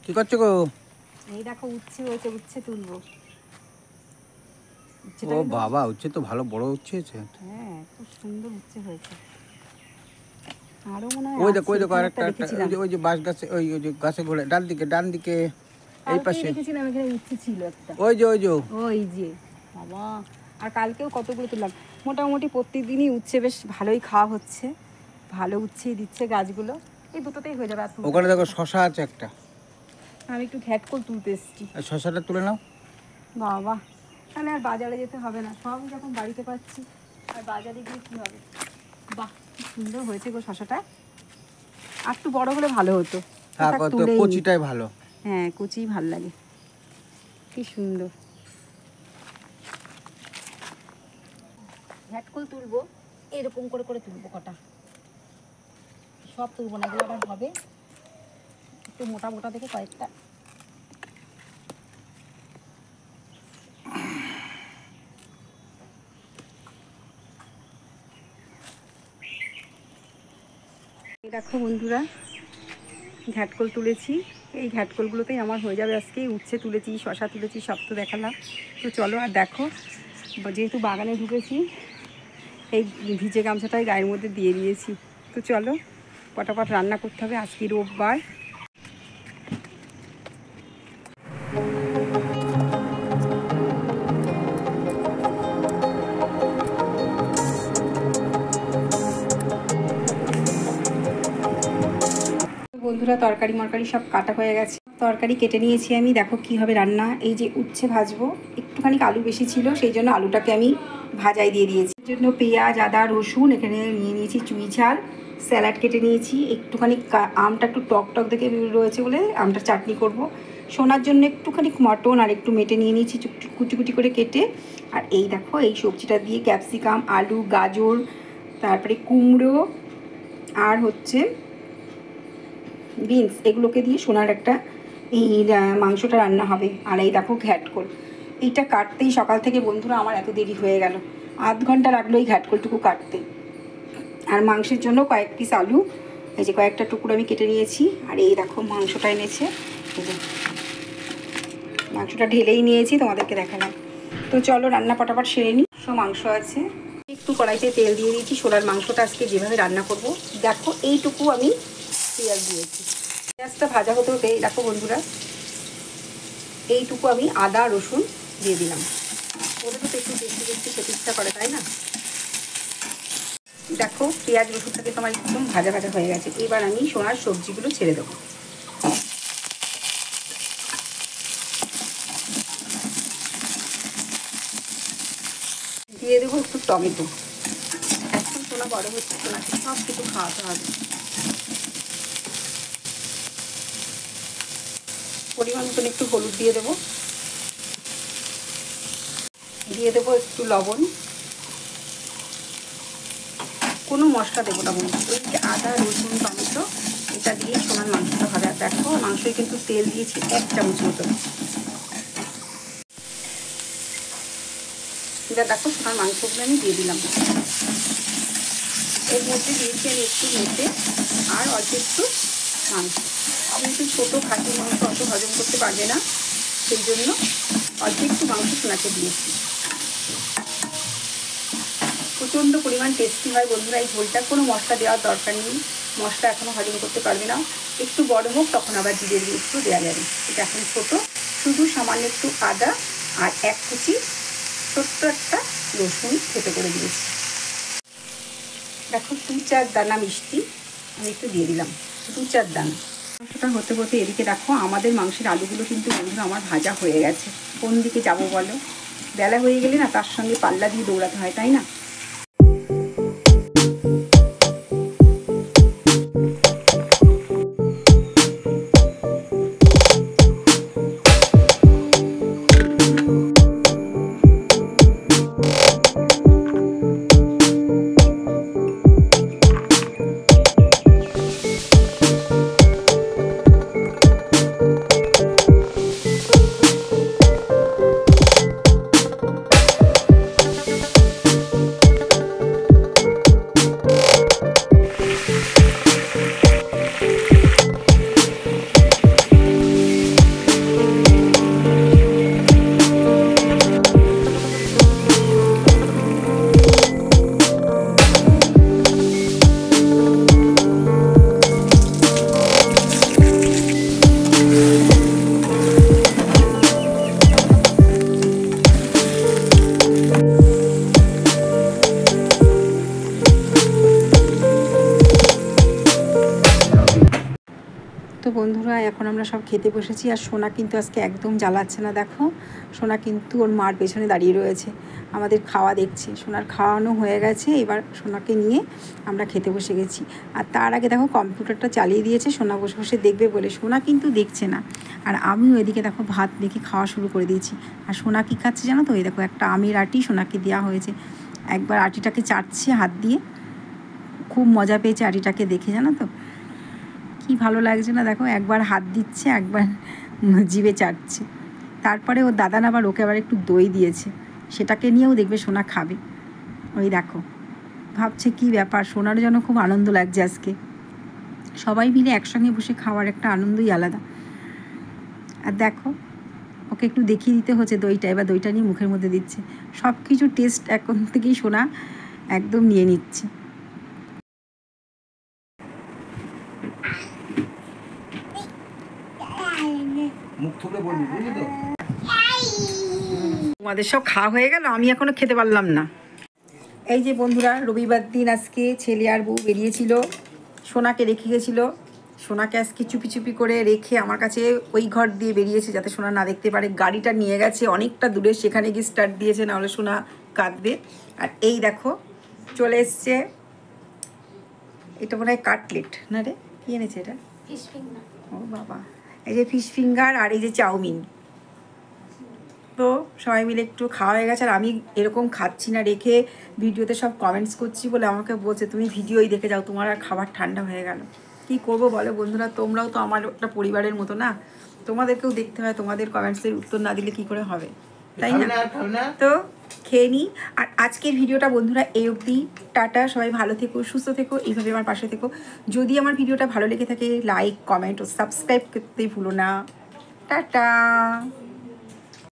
কি করছো গো? এই দেখো উচ্ছে হয়েছে, উচ্ছে তুলবো। ও বাবা, উচ্ছে তো ভালো বড় উচ্ছে হয়েছে। হ্যাঁ, খুব সুন্দর উচ্ছে হয়েছে। আরো মনে হয় ওই আছে, দেখো ওই দেখো একটা দেখেছিলাম। ওই যে বাঁশ গাছে, ওই যে গাছে ঘোরে, ডান দিকে এই কালকেই পাশে দেখেছিলাম এখানে উচ্ছে ছিল একটা। ওই যে ওই যে বাবা, আর কালকেও কতগুলো তুললাম। মোটামুটি প্রত্যেকদিনই উচ্ছে বেশ ভালোই খাওয়া হচ্ছে, ভালো উচ্ছেই দিচ্ছে গাছগুলো। এই দুটোতেই হয়ে যাবে। আর ওখানে দেখো শশা আছে একটা। আমি একটু ঘ্যাটকল তুলতে এসেছি। আর শশাটা তুলে নাও। বাবা, তাহলে আর বাজারে যেতে হবে না, সব যখন বাড়িতে পাচ্ছি আর বাজারে গিয়ে কী হবে। বাহ, কি সুন্দর হয়েছে গো শশাটা। আর একটু বড় হলে ভালো হতো। হ্যাঁ, কচিটাই ভালো। হ্যাঁ, কচি ভালো লাগে। কি সুন্দর। ঘ্যাটকল তুলবো, এরকম করে করে তুলবো। কটা সব তুলবো না, এগুলো আবার হবে একটু মোটা মোটা থেকে কয়েকটা। দেখো বন্ধুরা, ঘ্যাটকল তুলেছি। এই ঘ্যাটকলগুলোতেই আমার হয়ে যাবে আজকে। উচ্ছে তুলেছি, শশা তুলেছি, সব তো দেখালাম। তো চলো, আর দেখো, যেহেতু বাগানে ঢুকেছি, এই ভিজে গামছাটাই গায়ের মধ্যে দিয়ে দিয়েছি। তো চলো, পটাপট রান্না করতে হবে। আজকে রোববার। বন্ধুরা, তরকারি মরকারি সব কাটা হয়ে গেছে। তরকারি কেটে নিয়েছি আমি। দেখো কি হবে রান্না। এই যে উচ্ছে ভাজবো, একটুখানি আলু বেশি ছিল, সেই জন্য আলুটাকে আমি ভাজাই দিয়ে দিয়েছি। এর জন্য পেঁয়াজ, আদা, রসুন এখানে নিয়ে নিয়েছি, চুই ঝাল, স্যালাড কেটে নিয়েছি, একটুখানি আমটা একটু টক টক দেখে রয়েছে বলে আমটা চাটনি করব। সোনার জন্য একটুখানি মটন আর একটু মেটে নিয়ে নিয়েছি কুচি কুচি করে কেটে। আর এই দেখো, এই সবজিটা দিয়ে ক্যাপসিকাম, আলু, গাজর, তারপরে কুমড়ো আর হচ্ছে বিনস, এগুলোকে দিয়ে সোনার একটা এই মাংসটা রান্না হবে। আর এই দেখো ঘ্যাটকল, এইটা কাটতেই সকাল থেকে বন্ধুরা আমার এত দেরি হয়ে গেল। আধ ঘন্টা লাগলো এই ঘ্যাটকলটুকু কাটতে। আর মাংসের জন্য কয়েক পিস আলু, এই যে কয়েকটা টুকরো আমি কেটে নিয়েছি। আর এই দেখো মাংসটা এনেছে, এই যে মাংসটা ঢেলেই নিয়েছি, তোমাদেরকে দেখালাম। তো চলো রান্না পটাপট সেরে নিই। মাংস আছে, একটু কড়াইতে তেল দিয়ে দিয়েছি। সোলার মাংসটা আজকে যেভাবে রান্না করব, দেখো এইটুকু আমি পেঁয়াজ দিয়েছি। পেঁয়াজটা ভাজা হতে হতে দেখো বন্ধুরা, এইটুকু আমি আদা রসুন দিয়ে দিলাম। ওটা তো একটু বেশি বেশি খেতে ইচ্ছা করে, তাই না? দেখো পেঁয়াজ রসুনটাকে তোমার একদম ভাজা ভাজা হয়ে গেছে। এবার আমি সোনার সবজিগুলো ছেড়ে দেবো। দিয়ে দেবো একটু টমেটো। এখন সোনা বড় হচ্ছে, সোনাকে সব কিছু খাওয়াতে হবে। পরিমাণ মতন একটু হলুদ দিয়ে দেবো, দিয়ে দেবো একটু লবণ। কোনো মশলা দেবো না বন্ধু, ওই যে আদা রসুন টমেটো এটা দিয়ে সোনার মাংসটা হবে। আর দেখো মাংসই কিন্তু তেল দিয়েছি 1 চামচ মতো। এবার দেখো সোনার মাংসগুলো আমি দিয়ে দিলাম। এর মধ্যে দিয়েছি আমি একটু মেটে আর অল্প একটু মাংস। যেহেতু ছোটো খাসির মাংস অত হজম করতে পারবে না, সেই জন্য অল্প একটু মাংস সোনাকে দিয়েছি। প্রচণ্ড পরিমাণ টেস্টি হয় বন্ধুরা এই ঝোলটা। কোনো মশলা দেওয়ার দরকার নেই, মশলা এখনও হজম করতে পারবে না। একটু বড় হোক তখন আবার জিরে দিয়ে একটু দেওয়া যাবে। এটা এখন ছোটো, শুধু সামান্য একটু আদা আর 1 কুচি ছোট্ট একটা রসুন থেতো করে দিয়েছি। দেখো 2-4 দানা মিষ্টি আমি একটু দিয়ে দিলাম, 2-4 দানা। মাংসটা হতে হতে এদিকে দেখো আমাদের মাংসের আলুগুলো কিন্তু বন্ধুরা আমার ভাজা হয়ে গেছে। কোন দিকে যাবো বলো? বেলা হয়ে গেলে না তার সঙ্গে পাল্লা দিয়ে দৌড়াতে হয়, তাই না? তো বন্ধুরা এখন আমরা সব খেতে বসেছি। আর সোনা কিন্তু আজকে একদম জ্বালাচ্ছে না, দেখো সোনা কিন্তু ওর মার পেছনে দাঁড়িয়ে রয়েছে, আমাদের খাওয়া দেখছে। সোনার খাওয়ানো হয়ে গেছে, এবার সোনাকে নিয়ে আমরা খেতে বসে গেছি। আর তার আগে দেখো কম্পিউটারটা চালিয়ে দিয়েছে সোনা বসে বসে দেখবে বলে, সোনা কিন্তু দেখছে না। আর আমিও এদিকে দেখো ভাত মেখে খাওয়া শুরু করে দিয়েছি। আর সোনা কী খাচ্ছে জানো তো, এই দেখো একটা আমের আটি সোনাকে দেওয়া হয়েছে, একবার আটিটাকে চাটছে হাত দিয়ে, খুব মজা পেয়েছে আটিটাকে দেখে, জানো তো কি ভালো লাগছে না, দেখো একবার হাত দিচ্ছে একবার জিভে চাটছে। তারপরে ওর দাদা আবার ওকে আবার একটু দই দিয়েছে, সেটাকে নিয়েও দেখবে সোনা খাবে। ওই দেখো ভাবছে কি ব্যাপার, সোনার জন্য খুব আনন্দ লাগছে আজকে, সবাই মিলে একসঙ্গে বসে খাওয়ার একটা আনন্দই আলাদা। আর দেখো ওকে একটু দেখিয়ে দিতে হচ্ছে দইটা, এবার দইটা নিয়ে মুখের মধ্যে দিচ্ছে। সব কিছু টেস্ট এখন থেকেই সোনা একদম নিয়ে নিচ্ছে। তোমাদের সব খাওয়া হয়ে গেল, আমি এখনো খেতে পারলাম না। এই যে বন্ধুরা, রবিবার দিন আজকে ছেলে আর বউ বেরিয়েছিল, সোনাকে রেখে গেছিলো। সোনাকে আজকে চুপি চুপি করে রেখে আমার কাছে ওই ঘর দিয়ে বেরিয়েছে যাতে সোনা না দেখতে পারে। গাড়িটা নিয়ে গেছে অনেকটা দূরে, সেখানে গিয়ে স্টার্ট দিয়েছে, নাহলে সোনা কাঁদবে। আর এই দেখো চলে এসছে, এটা মনে হয় কাটলেট না রে, কি এনেছে এটা? Fish finger. ও বাবা, এই যে ফিশ ফিঙ্গার আর এই যে চাউমিন। তো সবাই মিলে একটু খাওয়া হয়ে গেছে। আর আমি এরকম খাচ্ছি না রেখে ভিডিওতে সব কমেন্টস করছি বলে আমাকে বলছে তুমি ভিডিওই দেখে যাও, তোমার আর খাবার ঠান্ডা হয়ে গেল। কি করব বলো বন্ধুরা, তোমরাও তো আমার একটা পরিবারের মতো না, তোমাদেরকেও দেখতে হয়, তোমাদের কমেন্টসের উত্তর না দিলে কি করে হবে, তাই না? তো খেয়ে নিই। আর আজকের ভিডিওটা বন্ধুরা এই অবধি, টাটা, সবাই ভালো থেকো, সুস্থ থেকো, এইভাবে আমার পাশে থেকো। যদি আমার ভিডিওটা ভালো লেগে থাকে লাইক কমেন্ট ও সাবস্ক্রাইব করতে ভুলো না। টাটা।